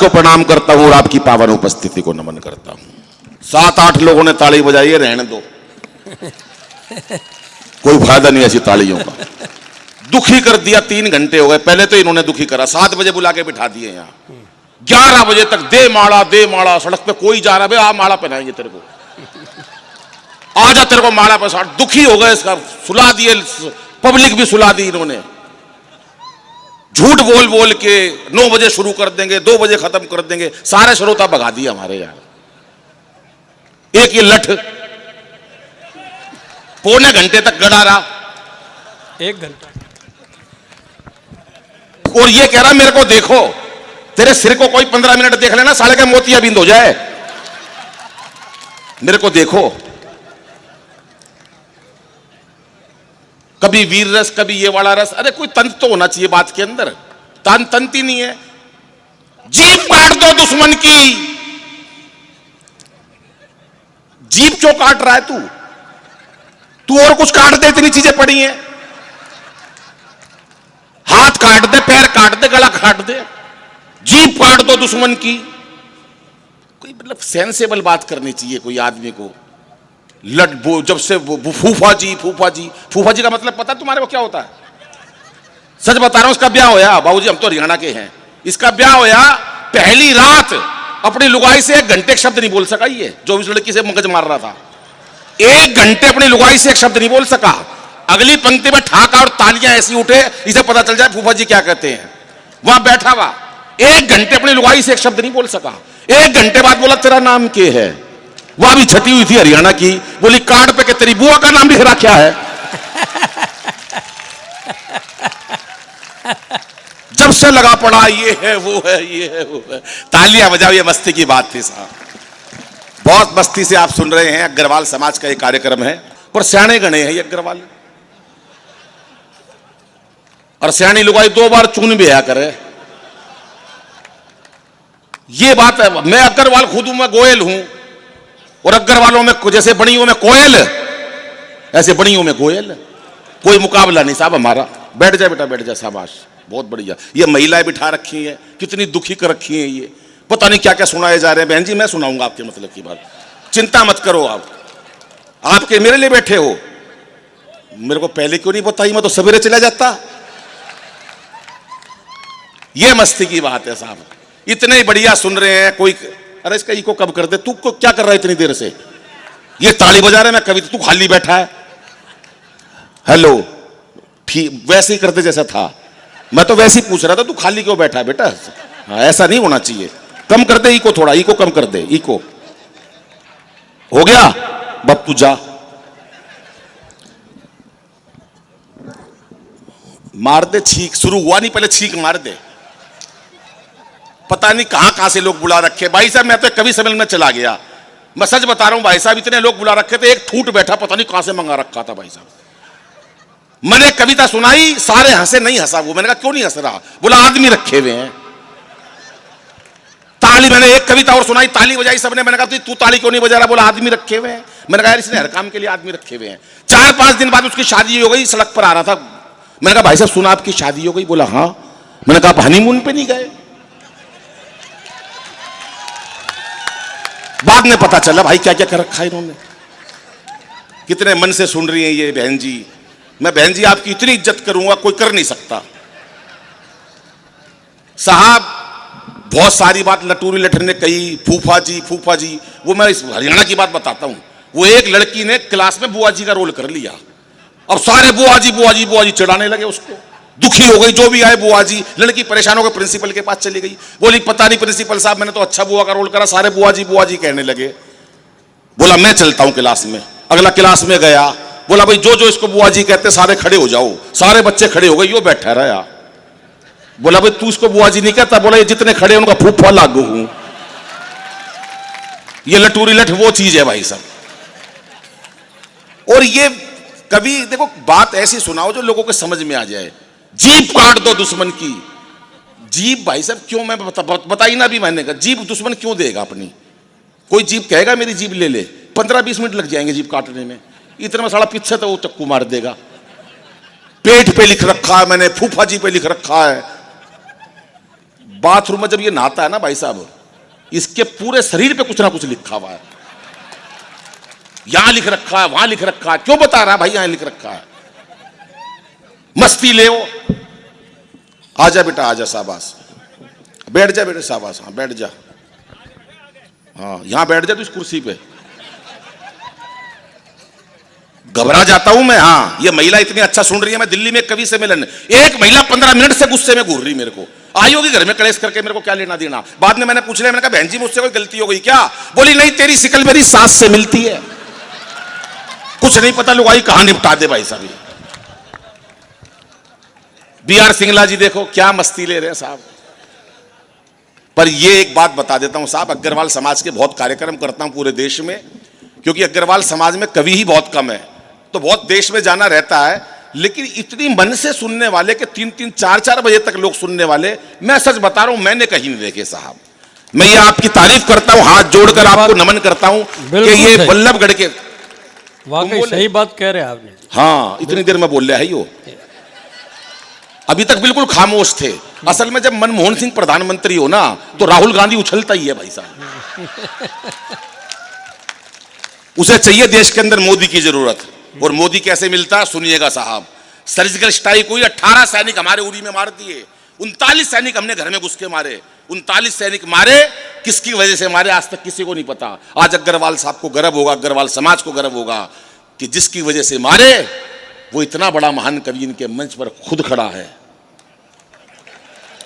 को प्रणाम करता हूं और आपकी पावन उपस्थिति को नमन करता हूं। 7-8 लोगों ने ताली बजाई है, रहने दो, कोई फायदा नहीं ऐसी तालियों का। दुखी कर दिया, 3 घंटे हो गए, पहले तो इन्होंने दुखी करा, 7 बजे बुला के बिठा दिए यहाँ, 11 बजे तक दे माड़ा, सड़क पे कोई जा रहा है, आ माड़ा पहनाएंगे तेरे को, आजा तेरे को माड़ा पहना। दुखी हो गए, इसका सुला दिए, पब्लिक भी सुला दी इन्होंने। झूठ बोल बोल के 9 बजे शुरू कर देंगे, 2 बजे खत्म कर देंगे, सारे श्रोता भगा दिए हमारे यार। एक ये लठ पौने घंटे तक गड़ा रहा, 1 घंटा, और ये कह रहा मेरे को देखो, तेरे सिर को कोई 15 मिनट देख लेना, साले का मोतियाबिंद हो जाए, मेरे को देखो। कभी वीर रस, कभी ये वाला रस। अरे कोई तंत्र तो होना चाहिए बात के अंदर, तंत्र ही नहीं है। जीभ काट दो दुश्मन की, जीभ क्यों काट रहा है तू और कुछ काट दे, इतनी चीजें पड़ी हैं। हाथ काट दे, पैर काट दे, गला काट दे, जीभ काट दो दुश्मन की। कोई मतलब सेंसेबल बात करनी चाहिए कोई आदमी को। जब से फूफा जी का मतलब पता तुम्हारे को क्या होता है? सच बता रहा हूं, इसका ब्याह होया, बाबूजी हम तो हरियाणा के हैं, इसका ब्याह होया, पहली रात अपनी लुगाई से 1 घंटे एक शब्द नहीं बोल सका। ये जो इस लड़की से मगज मार रहा था, 1 घंटे अपनी लुगाई से एक शब्द नहीं बोल सका। अगली पंक्ति में ठाका और तालियां ऐसी उठे, इसे पता चल जाए फूफा जी क्या कहते हैं। वहां बैठा हुआ 1 घंटे अपनी लुगाई से एक शब्द नहीं बोल सका। 1 घंटे बाद बोला तेरा नाम क्या है? वह भी छटी हुई थी हरियाणा की, बोली कार्ड पे के तेरी बुआ का नाम लिख रखा है। जब से लगा पड़ा ये है वो है। तालियां बजाओ, ये मस्ती की बात थी साहब, बहुत मस्ती से आप सुन रहे हैं। अग्रवाल समाज का एक कार्यक्रम है, पर सियाणे गणे हैं ये अग्रवाल, और सियाणी लुगाई 2 बार चून भी आया करे। ये बात है, मैं अग्रवाल खुद हूं, मैं गोयल हूं, और अग्रवालों में जैसे बणियों में कोयल, ऐसे बणियों में गोयल, कोई मुकाबला नहीं साहब हमारा। बैठ जा बेटा, बैठ जा, शाबाश, बहुत बढ़िया। ये महिलाएं बिठा रखी हैं, कितनी दुखी कर रखी हैं, ये पता नहीं क्या क्या सुनाए जा रहे हैं। बहन जी मैं सुनाऊंगा आपके मतलब की बात, चिंता मत करो। आपके मेरे लिए बैठे हो, मेरे को पहले क्यों नहीं बताई, मैं तो सवेरे चला जाता। ये मस्ती की बात है साहब, इतने बढ़िया सुन रहे हैं। कोई अरे इसका इको कब कर दे, तू को क्या कर रहा है इतनी देर से? ये ताली बजा रहे हैं, मैं कभी, तू खाली बैठा है। हेलो, ठीक वैसे ही करते जैसा था, मैं तो वैसे ही पूछ रहा था, तू खाली क्यों बैठा है बेटा? हाँ, ऐसा नहीं होना चाहिए, कम कर दे इको, थोड़ा इको कम कर दे। इको हो गया, बप्पू जा, मार दे छींक। शुरू हुआ नहीं, पहले छींक मार दे। पता नहीं कहां से लोग बुला रखे भाई साहब, मैं तो कवि सम्मेलन में चला गया, मैं सच बता रहा हूं भाई साहब, इतने लोग बुला रखे थे, एक ठूट बैठा, पता नहीं कहां से मंगा रखा था भाई साहब। मैंने कविता सुनाई, सारे हंसे, नहीं हंसा वो। मैंने कहा क्यों नहीं हंस रहा? बोला आदमी रखे हुए हैं। ताली, मैंने एक कविता और सुनाई, ताली बजाई सबने। मैंने कहा तू ताली क्यों नहीं बजा रहा? बोला आदमी रखे हुए हैं। मैंने कहा यार इसने हर काम के लिए आदमी रखे हुए हैं। 4-5 दिन बाद उसकी शादी हो गई, सड़क पर आ रहा था। मैंने कहा भाई साहब सुना आपकी शादी हो गई? बोला हाँ। मैंने कहा आप हनीमून पे नहीं गए? बाद में पता चला भाई क्या क्या कर रखा है इन्होंने। कितने मन से सुन रही हैं ये बहन जी। मैं बहन जी आपकी इतनी इज्जत करूंगा, कोई कर नहीं सकता साहब। बहुत सारी बात लटूरी लठर ने कही, फूफा जी। वो मैं इस हरियाणा की बात बताता हूं। वो एक लड़की ने क्लास में बुआ जी का रोल कर लिया, और सारे बुआ जी चिढ़ाने लगे उसको। दुखी हो गई, जो भी आए बुआ जी। लड़की परेशान होकर प्रिंसिपल के पास चली गई, बोली पता नहीं प्रिंसिपल साहब मैंने तो अच्छा बुआ का रोल करा, सारे बुआ जी कहने लगे। बोला मैं चलता हूं क्लास में। अगला क्लास में गया, बोला भाई जो इसको बुआ जी कहते सारे खड़े हो जाओ। सारे बच्चे खड़े हो गए, यो बैठा रहा। बोला भाई तू इसको बुआ जी नहीं कहता? बोला ये जितने खड़े उनका फूफा लागू हूं। ये लटूरी लठ वो चीज है भाई साहब। और ये कभी देखो बात ऐसी सुनाओ जो लोगों को समझ में आ जाए। जीभ काट दो दुश्मन की। जीभ भाई साहब क्यों, मैं बताई ना भी, मैंने कहा जीभ दुश्मन क्यों देगा अपनी? कोई जीभ कहेगा मेरी जीभ ले ले, 15-20 मिनट लग जाएंगे जीभ काटने में। इतना में साला पीछे तो वो चक्कू मार देगा। पेट पे लिख रखा है मैंने, फूफा जी पे लिख रखा है। बाथरूम में जब ये नहाता है ना भाई साहब, इसके पूरे शरीर पे कुछ ना कुछ लिखा हुआ है। यहां लिख रखा है, वहां लिख रखा है। क्यों बता रहा है भाई? यहां लिख रखा है। मस्ती ले, आजा बेटा आजा, शाबाश, बैठ जा बेटा, शाबाश, हाँ बैठ जा, हाँ यहां बैठ जा तू इस कुर्सी पे। घबरा जाता हूं मैं। हाँ ये महिला इतनी अच्छा सुन रही है। मैं दिल्ली में एक कवि से मिलन, एक महिला 15 मिनट से गुस्से में घूर रही मेरे को। आई होगी घर में कलेश करके, मेरे को क्या लेना देना। बाद में मैंने पूछ लिया, मैंने कहा बहन जी मुझसे कोई गलती हो गई क्या? बोली नहीं, तेरी शिकल मेरी सास से मिलती है। कुछ नहीं पता लुगाई कहां निपटा दे भाई साहब। BR सिंगला जी देखो क्या मस्ती ले रहे हैं साहब। पर ये एक बात बता देता हूं साहब, अग्रवाल समाज के बहुत कार्यक्रम करता हूं पूरे देश में, क्योंकि अग्रवाल समाज में कवि ही बहुत कम है, तो बहुत देश में जाना रहता है। लेकिन इतनी मन से सुनने वाले के 3-3, 4-4 बजे तक लोग सुनने वाले, मैं सच बता रहा हूं मैंने कहीं नहीं देखे साहब। मैं ये आपकी तारीफ करता हूं, हाथ जोड़कर आपको नमन करता हूं कि ये बल्लभगढ़ के वाकई सही बात कह रहे हैं आपने। हाँ इतनी देर में बोल रहा है यो, अभी तक बिल्कुल खामोश थे। असल में जब मनमोहन सिंह प्रधानमंत्री हो ना तो राहुल गांधी उछलता ही है भाई साहब। उसे चाहिए देश के अंदर मोदी की जरूरत। और मोदी कैसे मिलता सुनिएगा साहब। सर्जिकल स्ट्राइक हुई, 18 सैनिक हमारे उरी में मार दिए, 39 सैनिक हमने घर में घुस के मारे। 39 सैनिक मारे, किसकी वजह से मारे आज तक किसी को नहीं पता। आज अग्रवाल साहब को गर्व होगा, अग्रवाल समाज को गर्व होगा कि जिसकी वजह से मारे वो इतना बड़ा महान कवि इनके मंच पर खुद खड़ा है।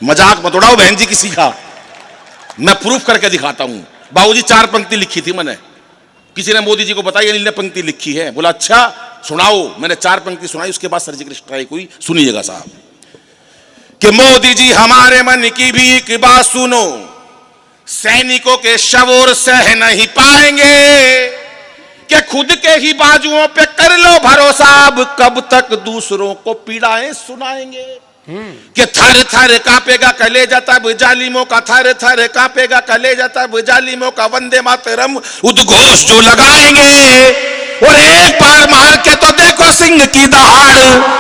मजाक मत उड़ाओ बहन जी किसी का, मैं प्रूफ करके दिखाता हूं। बाबूजी 4 पंक्ति लिखी थी मैंने, किसी ने मोदी जी को बताया अनिल ने पंक्ति लिखी है। बोला अच्छा सुनाओ। मैंने 4 पंक्ति सुनाई, उसके बाद सर्जिकल स्ट्राइक हुई। सुनिएगा साहब कि मोदी जी हमारे मन की भी एक बात सुनो, सैनिकों के शव और सह नहीं पाएंगे, कि खुद के ही बाजुओं पे कर लो भरोसा, अब कब तक दूसरों को पीड़ाएं सुनाएंगे। कि थर थर कांपेगा कलेजा तब जालिमों का, थर थर कांपेगा कलेजा तब जालिमों का, वंदे मातरम उद्घोष जो लगाएंगे। और एक बार मार के तो देखो सिंह की दहाड़,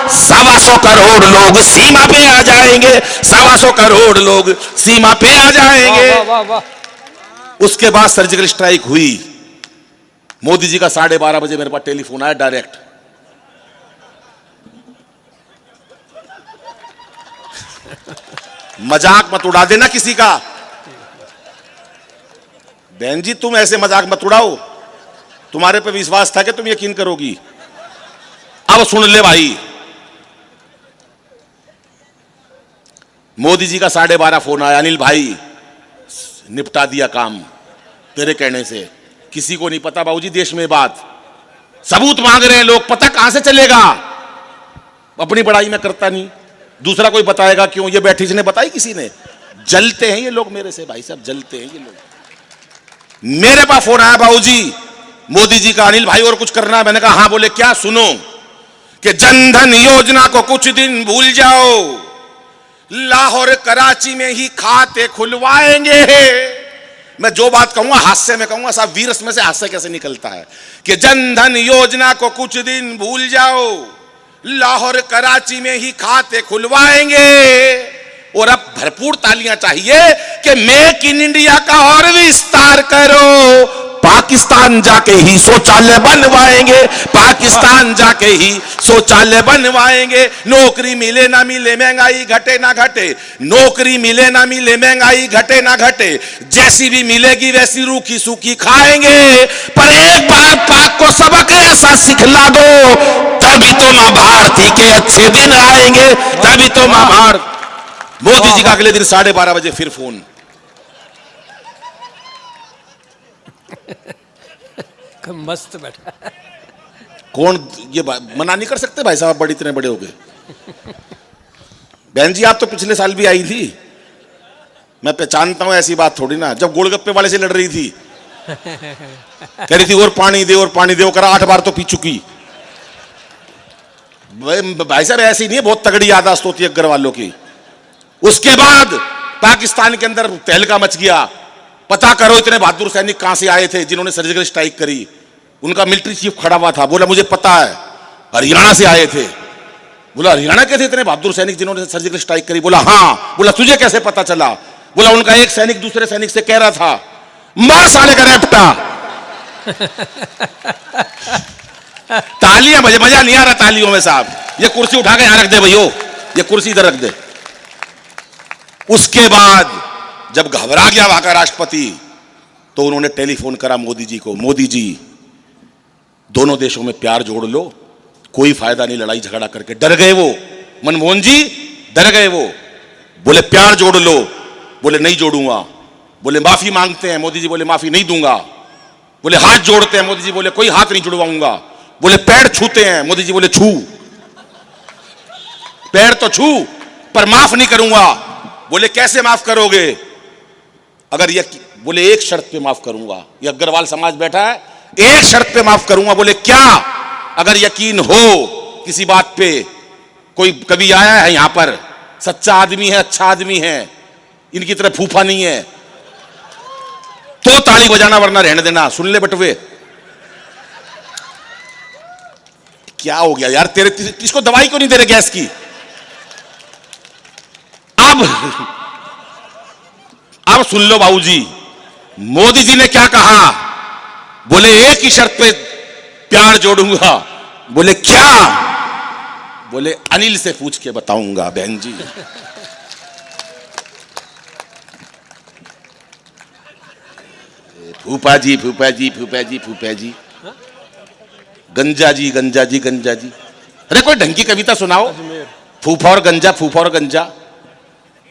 125 करोड़ लोग सीमा पे आ जाएंगे, 125 करोड़ लोग सीमा पे आ जाएंगे। वाह, वाह, वाह। उसके बाद सर्जिकल स्ट्राइक हुई। मोदी जी का 12:30 बजे मेरे पास टेलीफोन आया डायरेक्ट। मजाक मत उड़ा देना किसी का। बहन जी तुम ऐसे मजाक मत उड़ाओ, तुम्हारे पे विश्वास था कि तुम यकीन करोगी। अब सुन ले भाई, मोदी जी का 12:30 फोन आया, अनिल भाई निपटा दिया काम तेरे कहने से। किसी को नहीं पता बाबूजी देश में बात, सबूत मांग रहे हैं लोग, पता कहां से चलेगा। अपनी बड़ाई में करता नहीं, दूसरा कोई बताएगा क्यों। ये बैठी ने बताई किसी ने। जलते हैं ये लोग मेरे से भाई साहब, जलते हैं ये लोग। मेरे पास फोन आया बाबूजी मोदी जी का, अनिल भाई और कुछ करना है। मैंने कहा हाँ। बोले क्या? सुनो कि जनधन योजना को कुछ दिन भूल जाओ, लाहौर कराची में ही खाते खुलवाएंगे। मैं जो बात कहूंगा हास्य में कहूंगा साहब, वीरस में से हास्य कैसे निकलता है। कि जनधन योजना को कुछ दिन भूल जाओ, लाहौर कराची में ही खाते खुलवाएंगे। और अब भरपूर तालियां चाहिए कि मेक इन इंडिया का और विस्तार करो, पाकिस्तान जाके ही शौचालय बनवाएंगे, पाकिस्तान जाके ही शौचालय बनवाएंगे। नौकरी मिले ना मिले, महंगाई घटे ना घटे, नौकरी मिले ना मिले, महंगाई घटे ना घटे, जैसी भी मिलेगी वैसी रूखी सूखी खाएंगे। पर एक बार पाक को सबक ऐसा सिखला दो, तभी तो मां भारती के अच्छे दिन आएंगे, तभी तो मां भारत। मोदी जी का अगले दिन 12:30 बजे फिर फोन। मस्त बैठा। कौन ये मना नहीं कर सकते भाई साहब, बड़े इतने बड़े हो गए। बहन जी आप तो पिछले साल भी आई थी, मैं पहचानता हूं, ऐसी बात थोड़ी ना। जब गोलगप्पे वाले से लड़ रही थी, कह रही थी और पानी दे और पानी दे, वो करा 8 बार तो पी चुकी। भाई साहब ऐसी नहीं है, बहुत तगड़ी याददाश्त होती है अग्रवालों की। उसके बाद पाकिस्तान के अंदर तहलका मच गया। पता करो इतने बहादुर सैनिक कहां से आए थे जिन्होंने सर्जिकल स्ट्राइक करी। उनका मिलिट्री चीफ खड़ा हुआ था, बोला मुझे पता है, हरियाणा से आए थे। बोला हरियाणा के थे इतने बहादुर सैनिक जिन्होंने सर्जिकल स्ट्राइक करी? बोला हाँ। बोला तुझे कैसे पता चला? बोला उनका एक सैनिक दूसरे सैनिक से कह रहा था, मार साले का रेपटा। तालियां बजे, मजा नहीं आ रहा तालियों में साहब। ये कुर्सी उठा के यहां रख दे भैयो, ये कुर्सी इधर रख दे। उसके बाद जब घबरा गया वहां का राष्ट्रपति, तो उन्होंने टेलीफोन करा मोदी जी को, मोदी जी दोनों देशों में प्यार जोड़ लो, कोई फायदा नहीं लड़ाई झगड़ा करके। डर गए वो, मनमोहन जी डर गए वो, बोले प्यार जोड़ लो, बोले नहीं जोड़ूंगा। बोले माफी मांगते हैं, मोदी जी बोले माफी नहीं दूंगा। बोले हाथ जोड़ते हैं, मोदी जी बोले कोई हाथ नहीं जुड़वाऊंगा। बोले पैर छूते हैं, मोदी जी बोले छू, पैर तो छू पर माफ नहीं करूंगा। बोले कैसे माफ करोगे? अगर ये, बोले एक शर्त पे माफ करूंगा। ये अग्रवाल समाज बैठा है, एक शर्त पे माफ करूंगा। बोले क्या? अगर यकीन हो किसी बात पे, कोई कभी आया है यहां पर, सच्चा आदमी है, अच्छा आदमी है, इनकी तरह फूफा नहीं है, तो ताली बजाना, वरना रहने देना। सुन ले बटवे, क्या हो गया यार तेरे, इसको दवाई क्यों नहीं दे रहे गैस की? अब सुन लो बाबूजी, मोदी जी ने क्या कहा? बोले एक ही शर्त पे प्यार जोड़ूंगा। बोले क्या? बोले अनिल से पूछ के बताऊंगा बहन जी। फूफा जी, फूफा जी, फूफा जी, फूफा जी, गंजा जी, गंजा जी, गंजा जी। अरे कोई ढंग की कविता सुनाओ। फूफा और गंजा, फूफा और गंजा।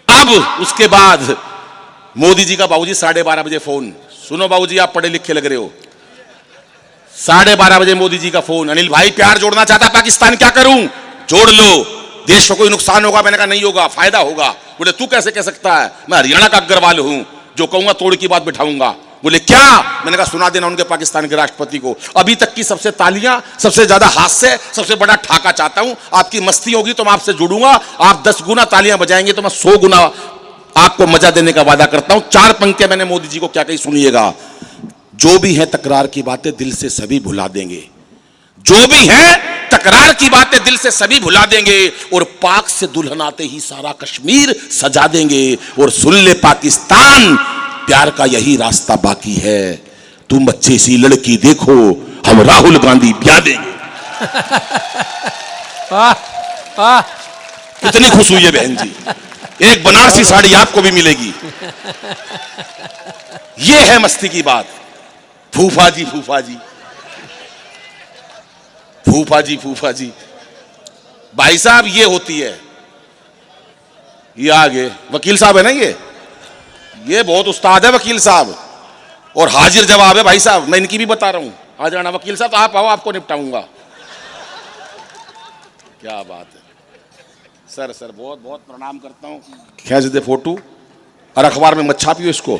अब उसके बाद मोदी जी का बाबूजी 12:30 बजे फोन। सुनो बाबूजी, आप पढ़े लिखे लग रहे हो। 12:30 बजे मोदी जी का फोन, अनिल भाई प्यार जोड़ना चाहता पाकिस्तान, क्या करूं? जोड़ लो, देश को कोई नुकसान होगा? मैंने कहा नहीं होगा, फायदा होगा। बोले तू कैसे कह सकता है, मैं हरियाणा का अग्रवाल हूं, जो कहूंगा तोड़ की बात बिठाऊंगा। बोले क्या? मैंने कहा सुना देना उनके पाकिस्तान के राष्ट्रपति को, अभी तक की सबसे तालियां, सबसे ज्यादा हास्य, सबसे बड़ा ठाका चाहता हूं। आपकी मस्ती होगी तो मैं आपसे जुड़ूंगा, आप 10 गुना तालियां बजाएंगे तो मैं 100 गुना आपको मजा देने का वादा करता हूं। 4 पंक्तियां मैंने मोदी जी को क्या कही, सुनिएगा। जो भी है तकरार की बातें दिल से सभी भुला देंगे, जो भी है तकरार की बातें दिल से सभी भुला देंगे, और पाक से दुल्हन आते ही सारा कश्मीर सजा देंगे। और सुन ले पाकिस्तान, प्यार का यही रास्ता बाकी है, तुम अच्छी सी लड़की देखो, हम राहुल गांधी ब्याह देंगे। कितनी खुश हुई है बहन जी। एक बनारसी साड़ी आपको भी मिलेगी। यह है मस्ती की बात। फूफा जी, फूफा जी, फूफा जी, फूफा जी। भाई साहब ये होती है, ये आगे वकील साहब है ना, ये बहुत उस्ताद है वकील साहब, और हाजिर जवाब है भाई साहब। मैं इनकी भी बता रहा हूं, आ जाना वकील साहब, आप आओ, आपको निपटाऊंगा। क्या बात है सर, सर बहुत बहुत प्रणाम करता हूं। खींच दे फोटो, और अखबार में मत छापियो इसको,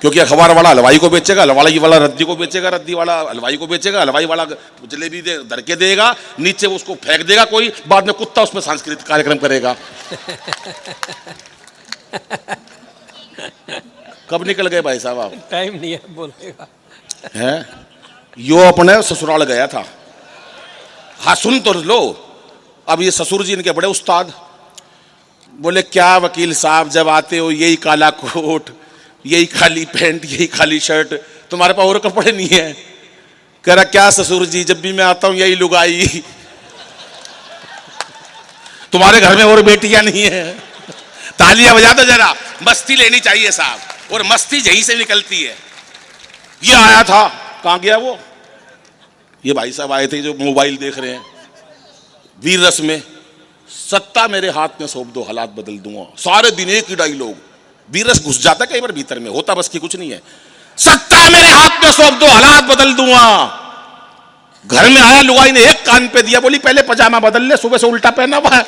क्योंकि अखबार वाला हलवाई को बेचेगा, हलवाई वाला रद्दी को बेचेगा, रद्दी वाला हलवाई को बेचेगा, हलवाई वाला जलेबी दे धर के देगा, नीचे वो उसको फेंक देगा कोई, बाद में कुत्ता उसमें सांस्कृतिक कार्यक्रम करेगा। कब निकल गए भाई साहब आप? टाइम नहीं है बोलेगा। हैं? यो अपने ससुराल गया था। हाँ सुन तो लो। अब ये ससुर जी इनके बड़े उस्ताद। बोले क्या वकील साहब, जब आते हो यही काला कोट, यही खाली पैंट, यही खाली शर्ट, तुम्हारे पास और कपड़े नहीं है? कह रहा क्या ससुर जी, जब भी मैं आता हूं यही लुगाई। तुम्हारे घर में और बेटियां नहीं है? तालियां बजा दो जरा, मस्ती लेनी चाहिए साहब, और मस्ती यहीं से निकलती है। ये आया था, कहां गया वो? ये भाई साहब आए थे जो मोबाइल देख रहे हैं, वीर रस में, सत्ता मेरे हाथ में सौंप दो हालात बदल दूंगा। सारे दिन एक ही डायलॉग, वीर रस घुस जाता कई बार भीतर में, होता बस की कुछ नहीं है। सत्ता मेरे हाथ में सौंप दो हालात बदल दूंगा। घर में आया, लुगाई ने एक कान पे दिया, बोली पहले पजामा बदल ले, सुबह से उल्टा पहना हुआ है।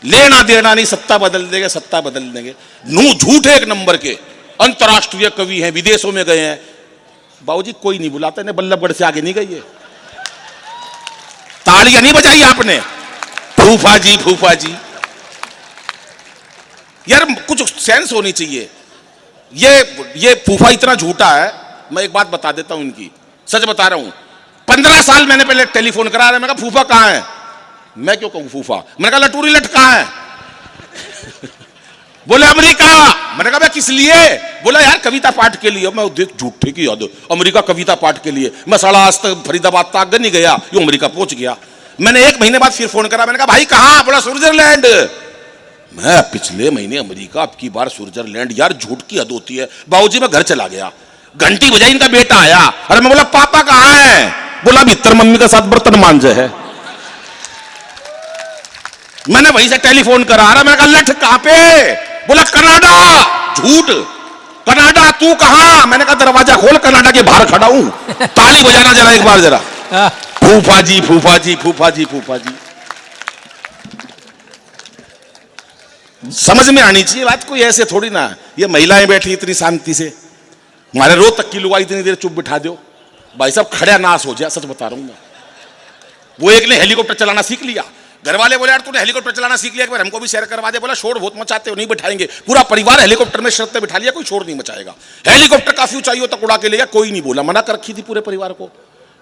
लेना देना नहीं, सत्ता बदल देंगे, सत्ता बदल देंगे। नू झूठे एक नंबर के, अंतरराष्ट्रीय कवि हैं, विदेशों में गए हैं। बाबूजी कोई नहीं बुलाता, ने बल्लभगढ़ से आगे नहीं गई है। तालियां नहीं बजाई आपने। फूफा जी, फूफा जी, यार कुछ सेंस होनी चाहिए। ये फूफा इतना झूठा है, मैं एक बात बता देता हूं इनकी, सच बता रहा हूं। 15 साल मैंने पहले टेलीफोन करा रहा है, मैं कहा फूफा कहां है? मैं क्यों कहूं फूफा, मैंने कहा लटूरी लट कहां है? बोले अमेरिका। मैंने कहा भाई किस लिए? बोला यार कविता पाठ के लिए। मैं देख झूठे की याद, अमेरिका कविता पाठ के लिए? मैं साला आज तक फरीदाबाद तक नहीं गया, ये अमेरिका पहुंच गया। मैंने 1 महीने बाद फिर फोन करा, मैंने कहा भाई कहां? बोला स्विट्जरलैंड। मैं पिछले महीने अमेरिका, अब की बार स्विट्जरलैंड। यार झूठ की हद होती है। बाबूजी मैं घर चला गया, घंटी बजाई, इनका बेटा आया। अरे मैं बोला पापा कहां है? बोला भीतर मम्मी के साथ बर्तन मांजे है। मैंने वहीं से टेलीफोन करा रहा, मैंने कहा लठ कहां पे? बोला कनाडा। झूठ, कनाडा तू कहां? मैंने कहा दरवाजा खोल, कनाडा के बाहर खड़ा हूं। ताली बजाना जरा एक बार जरा। फूफा जी फूफा जी फूफा जी फूफा जी। समझ में आनी चाहिए बात, कोई ऐसे थोड़ी ना। ये महिलाएं बैठी इतनी शांति से, हमारे रोज तक की लुगाई इतनी देर चुप बिठा दो भाई साहब, खड़ा नाश हो जाए। सच बता रहा हूं मैं। वो एक ने हेलीकॉप्टर चलाना सीख लिया, घर वाले बोले यार तूने हेलीकॉप्टर चलाना सीख लिया, एक बार हमको भी शेयर करवा दे। बोला शोर बहुत मचाते हो, नहीं बिठाएंगे। पूरा परिवार हेलीकॉप्टर में शर्त बिठा लिया, कोई शोर नहीं मचाएगा। हेलीकॉप्टर काफी ऊंचाइयों तक उड़ा के ले गया, कोई नहीं बोला। मना कर रखी थी पूरे परिवार को।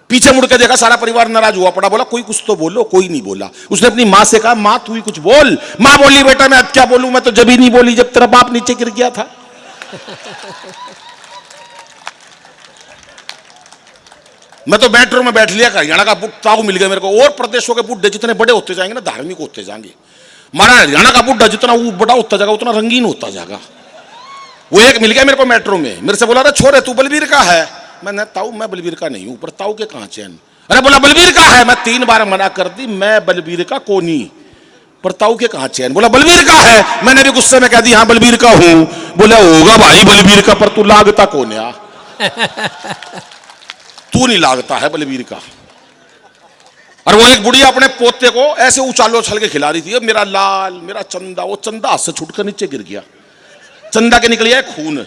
पीछे मुड़ के देखा, सारा परिवार नाराज हुआ पड़ा। बोला कोई कुछ तो बोलो, कोई नहीं बोला। उसने अपनी माँ से कहा माँ तू ही कुछ बोल। माँ बोली बेटा मैं अब क्या बोलूं, मैं तो जब ही नहीं बोली जब तेरा बाप नीचे गिर गया था। मैं तो मेट्रो में बैठ लिया, हरियाणा का बुट ताऊ मिल गया मेरे को। और प्रदेशों के बुड्ढे जितने बड़े होते जाएंगे ना, धार्मिक होते जाएंगे। हमारा हरियाणा का बुड्ढा जितना वो बड़ा होता जाएगा उतना रंगीन होता जाएगा। वो एक मिल गया मेरे को मेट्रो में, मेरे से बोला अरे छोरे तू बलबीर का है? मैंने ताऊ मैं बलबीर का नहीं हूं, पर ताऊ के कहां चैन? अरे बोला बलबीर का है। मैं 3 बार मना कर दी, मैं बलबीर का कोनी, पर ताऊ के कहां चैन? बोला बलबीर का है। मैंने भी गुस्से में कह दी हाँ बलबीर का हूं। बोला होगा भाई बलबीर का, पर तू लागता कौन है? तू नहीं लागता है बलबीर का। और वो एक बुढ़िया अपने पोते को ऐसे उछालो उछल के खिला रही थी, मेरा लाल मेरा चंदा। वो चंदा हाथ से छूटकर नीचे गिर गया, चंदा के निकल गया खून।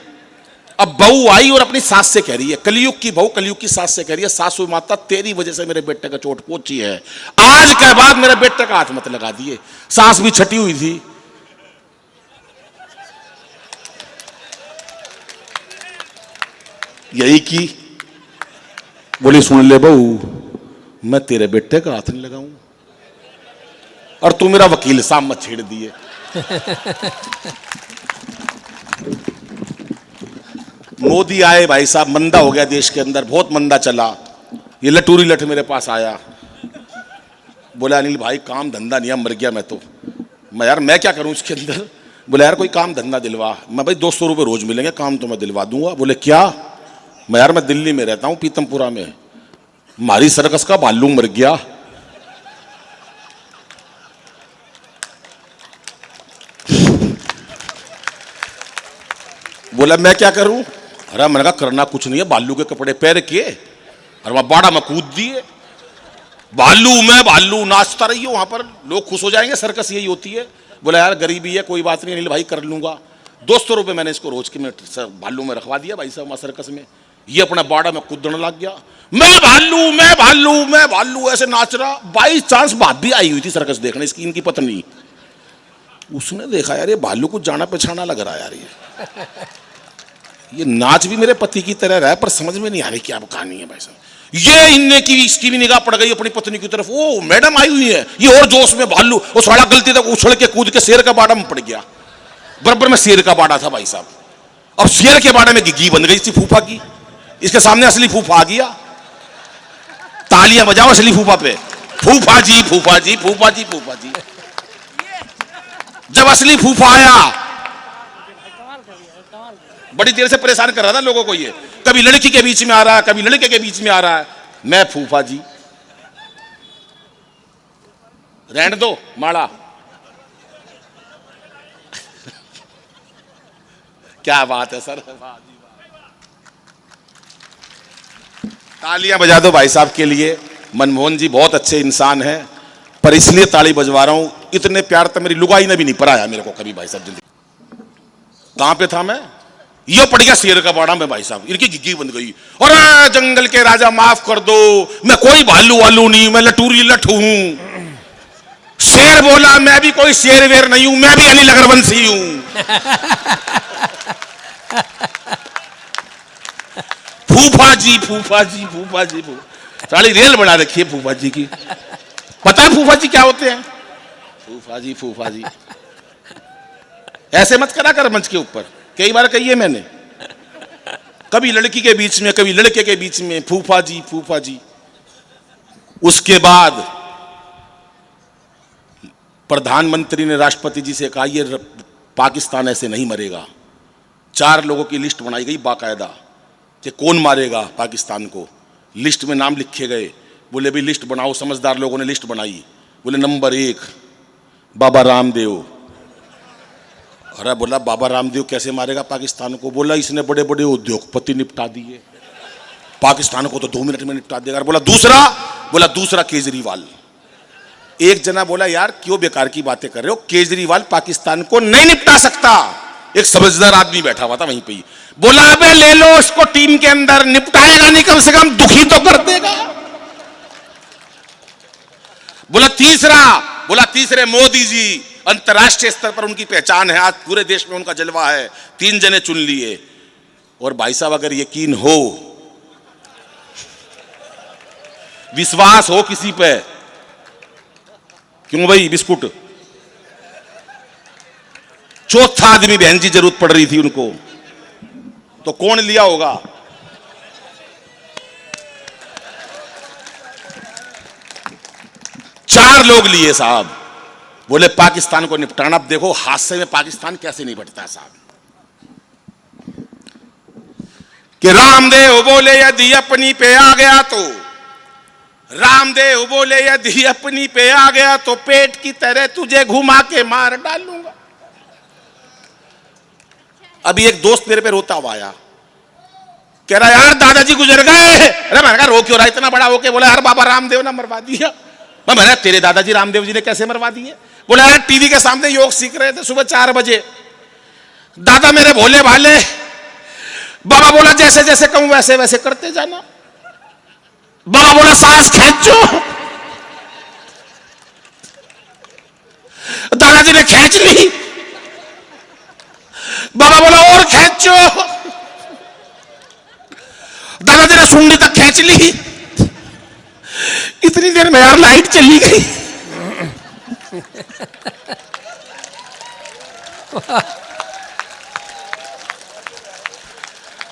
अब बहू आई और अपनी सास से कह रही है, कलयुग की बहू कलयुग की सास से कह रही है, सासू माता तेरी वजह से मेरे बेटे का चोट पहुंची है, आज के बाद मेरे बेटे का हाथ मत लगा दिए। सास भी छटी हुई थी। यही की बोली सुन ले बहू, मैं तेरे बेटे का हाथ नहीं लगाऊं, और तू मेरा वकील साहब मत छेड़ दिए। मोदी आए भाई साहब, मंदा हो गया देश के अंदर, बहुत मंदा चला। ये लटूरी लठ मेरे पास आया, बोला अनिल भाई काम धंधा नहीं है, मर गया मैं तो। मैं यार मैं क्या करूं इसके अंदर? बोला यार कोई काम धंधा दिलवा। मैं भाई 200 रुपये रोज मिलेंगे, काम तो मैं दिलवा दूंगा। बोले क्या? मैं यार मैं दिल्ली में रहता हूं पीतमपुरा में, हमारी सर्कस का भालू मर गया। बोला मैं क्या करूं? अरे मैंने कहा करना कुछ नहीं है, भालू के कपड़े पहन के और वहां बाड़ा में कूद दिए, भालू नाचता रही हो वहां पर, लोग खुश हो जाएंगे, सर्कस यही होती है। बोला यार गरीबी है, कोई बात नहीं अनिल भाई कर लूंगा। 200 रुपये मैंने इसको रोज के में भालू में रखवा दिया भाई साहब वहां सर्कस में। ये अपना बाड़ा में कूदने लग गया, मैं भालू ऐसे नाच रहा। बाई चांस भाभी आई हुई थी सर्कस देखने, इसकी इनकी पत्नी। उसने देखा यार ये भालू को जाना पहचाना लग रहा है यार, ये नाच भी मेरे पति की तरह रहा है, पर समझ में नहीं आ रही क्या कहानी है भाई साहब। ये इनने की इसकी भी निगाह पड़ गई अपनी पत्नी की तरफ, ओ मैडम आई हुई है। ये और जोश में भालू, वो साला गलती तक उछल के कूद के शेर का बाड़ा में पड़ गया। बराबर में शेर का बाड़ा था भाई साहब। अब शेर के बाड़े में गिग्गी बन गई थी फूफा की, इसके सामने असली फूफा आ गया। तालियां बजाओ असली फूफा पे, फूफा जी फूफा जी फूफा जी फूफा जी। जब असली फूफा आया, बड़ी देर से परेशान कर रहा था लोगों को, ये कभी लड़की के बीच में आ रहा है, कभी लड़के के बीच में आ रहा है। मैं फूफा जी, रहने दो माड़ा। क्या बात है सर, तालियां बजा दो भाई साहब के लिए। मनमोहन जी बहुत अच्छे इंसान हैं, पर इसलिए ताली बजवा रहा हूं, इतने प्यार तो मेरी लुगाई ने भी नहीं पराया मेरे को कभी भाई साहब जिंदगी। कहां पे था मैं? ये पड़ गया शेर का बाड़ा में भाई साहब, इनकी गिग्गी बन गई। और जंगल के राजा माफ कर दो, मैं कोई भालू वालू नहीं, मैं लटूरी लठ हूं। शेर बोला मैं भी कोई शेर वेर नहीं हूं, मैं भी अनिल अग्रवंशी हूं। फूफा जी फूफा जी फूफा जी, सारी रेल बना रखी है फूफा जी की। पता है फूफा जी क्या होते हैं? फूफा जी ऐसे मत करा कर मंच के ऊपर, कई बार कही है मैंने, कभी लड़की के बीच में कभी लड़के के बीच में, फूफा जी फूफा जी। उसके बाद प्रधानमंत्री ने राष्ट्रपति जी से कहा ये पाकिस्तान ऐसे नहीं मरेगा। 4 लोगों की लिस्ट बनाई गई बाकायदा कि कौन मारेगा पाकिस्तान को। लिस्ट में नाम लिखे गए। बोले भी लिस्ट बनाओ, समझदार लोगों ने लिस्ट बनाई। बोले नंबर 1 बाबा रामदेव। अरे बोला बाबा रामदेव कैसे मारेगा पाकिस्तान को? बोला इसने बड़े बड़े उद्योगपति निपटा दिए, पाकिस्तान को तो 2 मिनट में निपटा देगा। बोला दूसरा केजरीवाल। एक जना बोला यार क्यों बेकार की बातें कर रहे हो, केजरीवाल पाकिस्तान को नहीं निपटा सकता। एक समझदार आदमी बैठा हुआ था वहीं पे ही। बोला अबे ले लो उसको टीम के अंदर, निपटाएगा नहीं कम से कम दुखी तो कर देगा। बोला तीसरे मोदी जी, अंतर्राष्ट्रीय स्तर पर उनकी पहचान है, आज पूरे देश में उनका जलवा है। 3 जने चुन लिए। और भाई साहब अगर यकीन हो, विश्वास हो किसी पे, क्यों भाई बिस्कुट, चौथा आदमी बहन जी जरूरत पड़ रही थी उनको, तो कौन लिया होगा? चार लोग लिए साहब। बोले पाकिस्तान को निपटाना। अब देखो हादसे में पाकिस्तान कैसे निपटता है साहब। कि रामदेव बोले यदि अपनी पे आ गया तो, रामदेव बोले यदि अपनी पे आ गया तो पेट की तरह तुझे घुमा के मार डालूंगा। अभी एक दोस्त मेरे पे रोता हुआ आया, कह रहा यार दादाजी गुजर गए। अरे मैंने कहा रो क्यों रहा इतना बड़ा होके? बोला यार बाबा रामदेव ने मरवा दिया। मैंने तेरे दादाजी रामदेव जी ने कैसे मरवा दिए? बोला यार टीवी के सामने योग सीख रहे थे सुबह 4 बजे, दादा मेरे भोले भाले, बाबा बोला जैसे जैसे कहूं वैसे वैसे करते जाना। बाबा बोला सांस खींचो, दादाजी ने खींच ली। बाबा बोला और खींचो, दादाजी ने सुंडी तक खींच ली। इतनी देर में यार लाइट चली गई।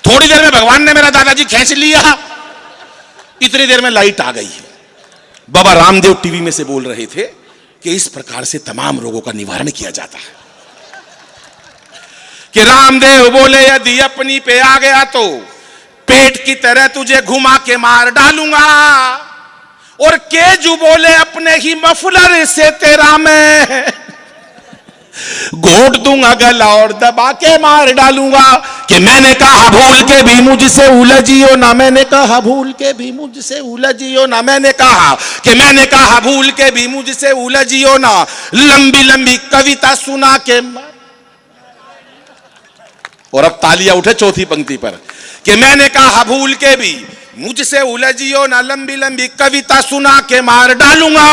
थोड़ी देर में भगवान ने मेरा दादाजी खींच लिया, इतनी देर में लाइट आ गई। बाबा रामदेव टीवी में से बोल रहे थे कि इस प्रकार से तमाम रोगों का निवारण किया जाता है। कि रामदेव बोले यदि अपनी पे आ गया तो पेट की तरह तुझे घुमा के मार डालूंगा। और केजू बोले अपने ही मफलर से तेरा मैं घोट दूंगा गला और दबा के मार डालूंगा। कि मैंने कहा भूल के भी मुझसे उलझियो ना, मैंने कहा भूल के भी मुझसे उलझियो ना, मैंने कहा कि मैंने कहा भूल के भी मुझसे उलझियो ना, लंबी लंबी कविता सुना के। और अब तालियां उठे चौथी पंक्ति पर। कि मैंने कहा भूल के भी मुझसे उलझियो ना, लंबी लंबी कविता सुना के मार डालूंगा।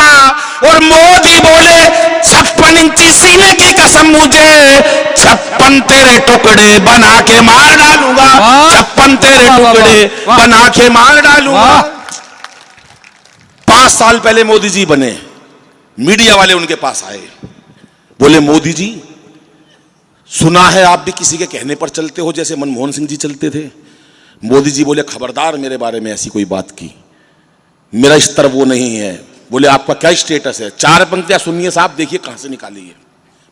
और मोदी बोले 56 इंची सीने की कसम मुझे 56 तेरे टुकड़े बना के मार डालूंगा। 56 तेरे टुकड़े बना के मार डालूंगा। 5 साल पहले मोदी जी बने, मीडिया वाले उनके पास आए, बोले मोदी जी सुना है आप भी किसी के कहने पर चलते हो जैसे मनमोहन सिंह जी चलते थे। मोदी जी बोले खबरदार मेरे बारे में ऐसी कोई बात की, मेरा स्तर वो नहीं है। बोले आपका क्या स्टेटस है? 4 पंक्तियां सुनिए साहब, देखिए कहां से निकाली है।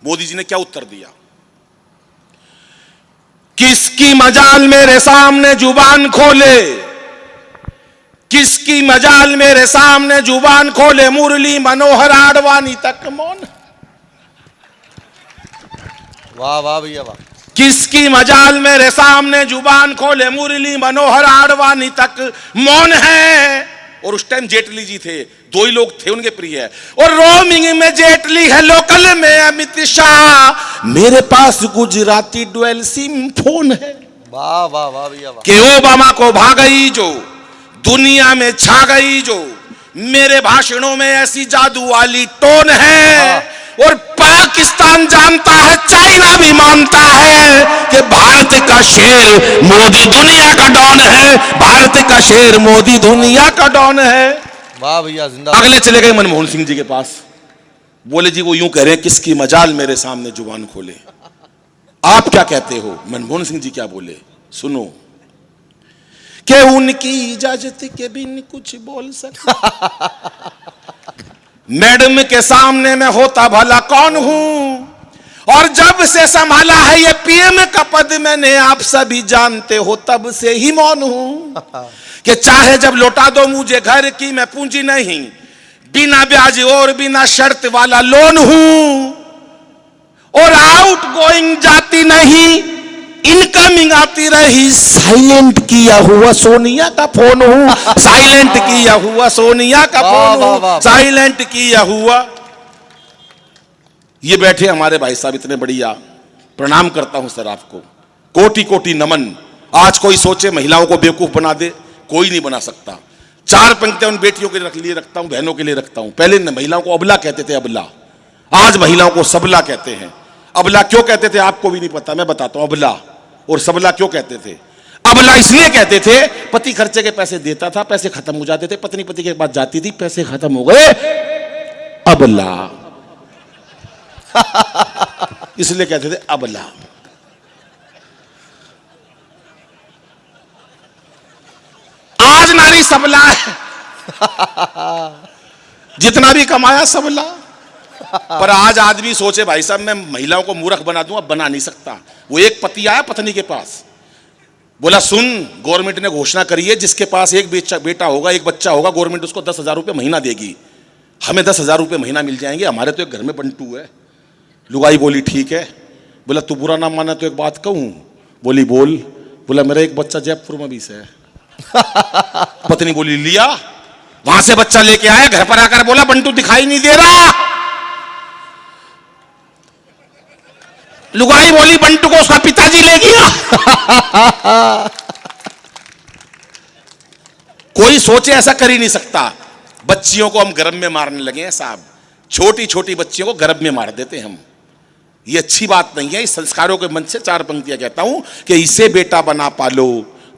मोदी जी ने क्या उत्तर दिया? किसकी मजाल मेरे सामने जुबान खोले, किसकी मजाल मेरे सामने जुबान खोले, मुरली मनोहर आडवाणी तक मौन। वाह वाह भैया वाह। किसकी मजाल मेरे सामने जुबान खोले, मुरली मनोहर आडवाणी तक मौन है। और उस टाइम जेटली जी थे, 2 ही लोग थे उनके प्रिय। और रोमिंग में जेटली है, लोकल में अमित शाह, मेरे पास गुजराती डुअल सिम फोन है। वाह वाह वाह भैया वाह। कि ओबामा को भागई जो, दुनिया में छा गई जो, मेरे भाषणों में ऐसी जादू वाली टोन है। और पाकिस्तान जानता है, चाइना भी मानता है कि भारत का शेर मोदी दुनिया का डॉन है। भारत का शेर मोदी दुनिया का डॉन है। वाह भैया जिंदाबाद। अगले चले गए मनमोहन सिंह जी के पास, बोले जी वो यूं कह रहे हैं किसकी मजाल मेरे सामने जुबान खोले। आप क्या कहते हो? मनमोहन सिंह जी क्या बोले, सुनो। कि उनकी इजाजत के बिन कुछ बोल सकता, मैडम के सामने मैं होता भला कौन हूं, और जब से संभाला है ये पीएम का पद मैंने, आप सभी जानते हो तब से ही मौन हूं। कि चाहे जब लौटा दो मुझे घर की मैं पूंजी नहीं, बिना ब्याज और बिना शर्त वाला लोन हूं, और आउट गोइंग जाती नहीं, इनकमिंग आती रही, साइलेंट किया हुआ सोनिया का फोन हूं, साइलेंट किया हुआ सोनिया का फोन हूं, साइलेंट किया हुआ। ये बैठे हमारे भाई साहब इतने बढ़िया, प्रणाम करता हूं सर आपको, कोटि कोटि नमन। आज कोई सोचे महिलाओं को बेवकूफ बना दे, कोई नहीं बना सकता। चार पंक्तियां उन बेटियों के लिए रखता हूं, बहनों के लिए रखता हूं। पहले महिलाओं को अबला कहते थे, अबला, आज महिलाओं को सबला कहते हैं। अबला क्यों कहते थे आपको भी नहीं पता, मैं बताता हूं। अबला और सबला क्यों कहते थे? अबला इसलिए कहते थे, पति खर्चे के पैसे देता था, पैसे खत्म हो जाते थे, पत्नी पति के पास जाती थी, पैसे खत्म हो गए, अबला। इसलिए कहते थे अबला। आज नारी सबला है, जितना भी कमाया सबला। पर आज आदमी सोचे भाई साहब मैं महिलाओं को मूर्ख बना दूं, अब बना नहीं सकता। वो एक पति आया पत्नी के पास, बोला सुन, गवर्नमेंट ने घोषणा करी है जिसके पास एक बेटा होगा, एक बच्चा होगा, गवर्नमेंट उसको 10,000 रुपये महीना देगी। हमें 10,000 रुपये महीना मिल जाएंगे, हमारे तो एक घर में बंटू है। लुगाई बोली ठीक है। बोला तू बुरा ना माना तो एक बात कहूं? बोली बोल। बोला मेरा एक बच्चा जयपुर में भी से है। पत्नी बोली लिया, वहां से बच्चा लेके आया, घर पर आकर बोला बंटू दिखाई नहीं दे रहा। लुगाई बोली बंटू को उसका पिताजी ले गया। कोई सोचे ऐसा कर ही नहीं सकता। बच्चियों को हम गर्भ में मारने लगे हैं साहब, छोटी छोटी बच्चियों को गर्भ में मार देते हम। ये अच्छी बात नहीं है। इस संस्कारों के मंच से चार पंक्तियां कहता हूं कि इसे बेटा बना पालो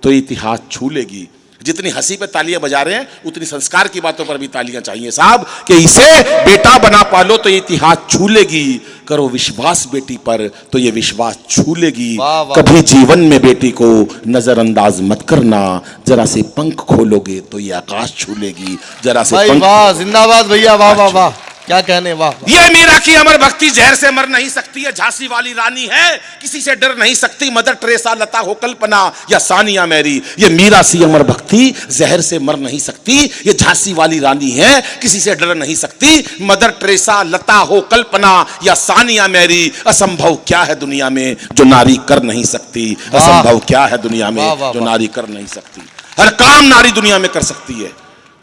तो इतिहास छू लेगी। जितनी हंसी पे तालियां बजा रहे हैं उतनी संस्कार की बातों पर भी तालियां चाहिए साहब, कि इसे बेटा बना पालो तो इतिहास छू लेगी, करो विश्वास बेटी पर तो ये विश्वास छू लेगी। कभी जीवन में बेटी को नजरअंदाज मत करना, जरा से पंख खोलोगे तो ये आकाश छू लेगी। जरा से भाई वाह, जिंदाबाद भैया, वाह वाह वाह, क्या कहने, वाह। ये मीरा की अमर भक्ति जहर से मर नहीं सकती है, झांसी वाली रानी है किसी से डर नहीं सकती, मदर टेरेसा, लता हो कल्पना या सानिया मैरी। ये मीरा सी अमर भक्ति जहर से मर नहीं सकती, ये झांसी वाली रानी है किसी से डर नहीं सकती, मदर टेरेसा, लता हो कल्पना या सानिया मैरी। असंभव क्या है दुनिया में जो नारी कर नहीं सकती, असंभव क्या है दुनिया में जो नारी कर नहीं सकती। हर काम नारी दुनिया में कर सकती है,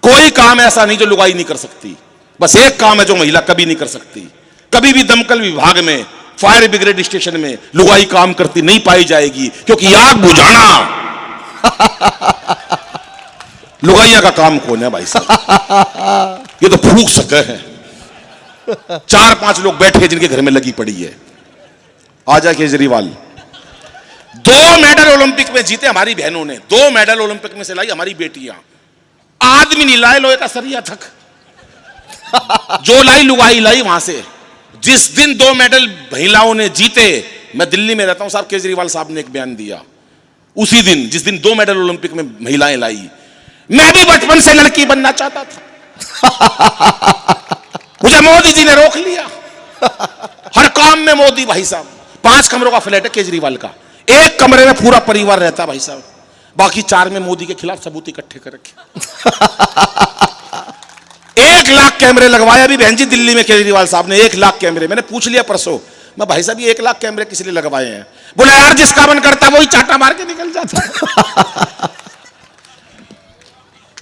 कोई काम ऐसा नहीं जो लुगाई नहीं कर सकती। बस एक काम है जो महिला कभी नहीं कर सकती। कभी भी दमकल विभाग में, फायर ब्रिगेड स्टेशन में लुगाई काम करती नहीं पाई जाएगी, क्योंकि आग बुझाना लुगाइया का काम कौन है भाई साहब? ये तो फूंक सके हैं। 4-5 लोग बैठे जिनके घर में लगी पड़ी है। आजा केजरीवाल 2 मेडल ओलंपिक में जीते हमारी बहनों ने, 2 मेडल ओलंपिक में से लाई हमारी बेटियां। आदमी नहीं लाए लोहे का सरिया तक, जो लाई लुगाई लाई वहां से। जिस दिन 2 मेडल महिलाओं ने जीते, मैं दिल्ली में रहता हूं साहब, केजरीवाल साहब ने एक बयान दिया उसी दिन जिस दिन 2 मेडल ओलंपिक में महिलाएं लाई। मैं भी बचपन से लड़की बनना चाहता था, मुझे मोदी जी ने रोक लिया। हर काम में मोदी भाई साहब। 5 कमरों का फ्लैट है केजरीवाल का, एक कमरे में पूरा परिवार रहता है भाई साहब, बाकी 4 में मोदी के खिलाफ सबूत इकट्ठे कर रखे। 1 लाख कैमरे लगवाया अभी बहन जी दिल्ली में केजरीवाल साहब ने, 1 लाख कैमरे। मैंने पूछ लिया परसों, मैं भाई साहब ये 1 लाख कैमरे किस लिए लगवाए हैं? बोला यार जिसका मन करता वही चाटा मार के निकल जाता।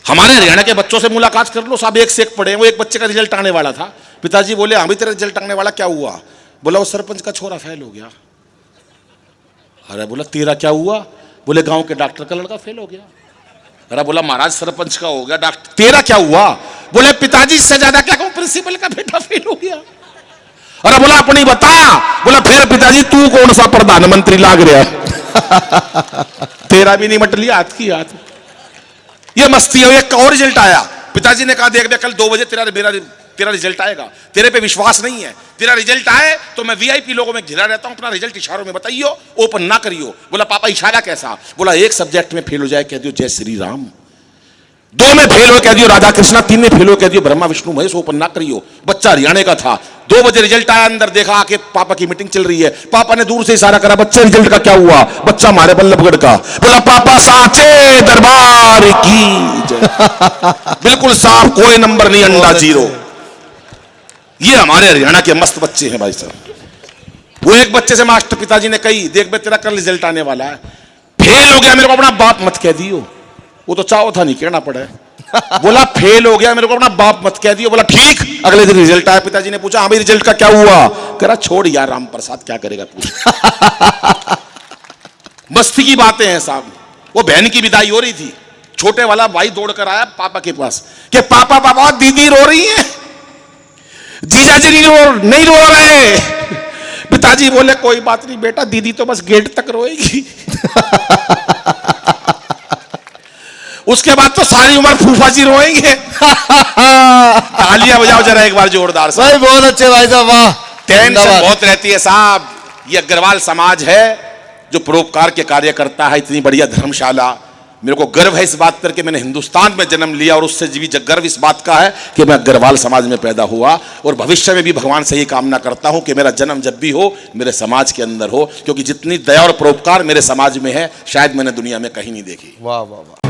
हमारे हरियाणा के बच्चों से मुलाकात कर लो साहब, एक से एक पढ़े। वो एक बच्चे का रिजल्ट आने वाला था, पिताजी बोले हाँ भी तेरा रिजल्ट आने वाला, क्या हुआ? बोला वो सरपंच का छोरा फेल हो गया। अरे बोला तेरा क्या हुआ? बोले गांव के डॉक्टर का लड़का फेल हो गया। अरे बोला महाराज सरपंच का हो गया, डॉक्टर तेरा क्या हुआ? बोले पिताजी से ज्यादा क्या कहूं, प्रिंसिपल का बेटा फेल हो गया। अरे बोला अपनी बता। बोला फिर पिताजी तू कौन सा प्रधानमंत्री लाग रहा है? तेरा भी नहीं मट लिया हाथ की हाथ। ये मस्ती है। एक और रिजल्ट आया, पिताजी ने कहा देख कल 2 बजे तेरा मेरा तेरा रिजल्ट आएगा। तेरे पे विश्वास नहीं है, तेरा रिजल्ट आए तो मैं वीआईपी लोगों में घिरा रहता हूं, अपना रिजल्ट इशारों में बताइयो, ओपन ना करियो। बोला पापा इशारा कैसा? बोला एक सब्जेक्ट में फेल हो जाए कह दियो जय श्री राम, 2 में फेल हो कह दियो राधा कृष्णा, 3 में फेल हो कह दियो ब्रह्मा विष्णु महेश, ओपन ना करियो। बच्चा हरियाणा का था, 2 बजे रिजल्ट आया, अंदर देखा आके पापा की मीटिंग चल रही है। पापा ने दूर से इशारा करा, बच्चे रिजल्ट का क्या हुआ? बच्चा हमारे बल्लभगढ़ का। बोला पापा साचे दरबार की जय। बिल्कुल साफ, कोई नंबर नहीं, अंडा 0। ये हमारे हरियाणा के मस्त बच्चे हैं भाई साहब। वो एक बच्चे से मास्टर पिताजी ने कही, देख बे तेरा कल रिजल्ट आने वाला है, फेल हो गया मेरे को अपना बाप मत कह दियो। वो तो चाहो था नहीं कहना पड़े। बोला फेल हो गया मेरे को अपना बाप मत कह दियो। बोला ठीक। अगले दिन रिजल्ट आया, पिताजी ने पूछा हाँ भाई रिजल्ट का क्या हुआ? कह रहा छोड़ यार राम प्रसाद क्या करेगा पूछ। मस्ती की बातें हैं साहब। वो बहन की विदाई हो रही थी, छोटे वाला भाई दौड़ कर आया पापा के पास कि पापा पापा दीदी रो रही है, जीजाजी नहीं रो रहे। पिताजी बोले कोई बात नहीं बेटा, दीदी तो बस गेट तक रोएगी। उसके बाद तो सारी उम्र फूफा जी रोएंगे। तालियां बजाओ जरा एक बार जोरदार से। भाई बहुत अच्छे भाई साहब, वाह। टेंशन बहुत रहती है साहब। ये अग्रवाल समाज है जो परोपकार के कार्य करता है, इतनी बढ़िया धर्मशाला। मेरे को गर्व है इस बात पर कि मैंने हिंदुस्तान में जन्म लिया, और उससे भी गर्व इस बात का है कि मैं अग्रवाल समाज में पैदा हुआ, और भविष्य में भी भगवान से ये कामना करता हूं कि मेरा जन्म जब भी हो मेरे समाज के अंदर हो, क्योंकि जितनी दया और परोपकार मेरे समाज में है शायद मैंने दुनिया में कहीं नहीं देखी। वाह वाह वाह।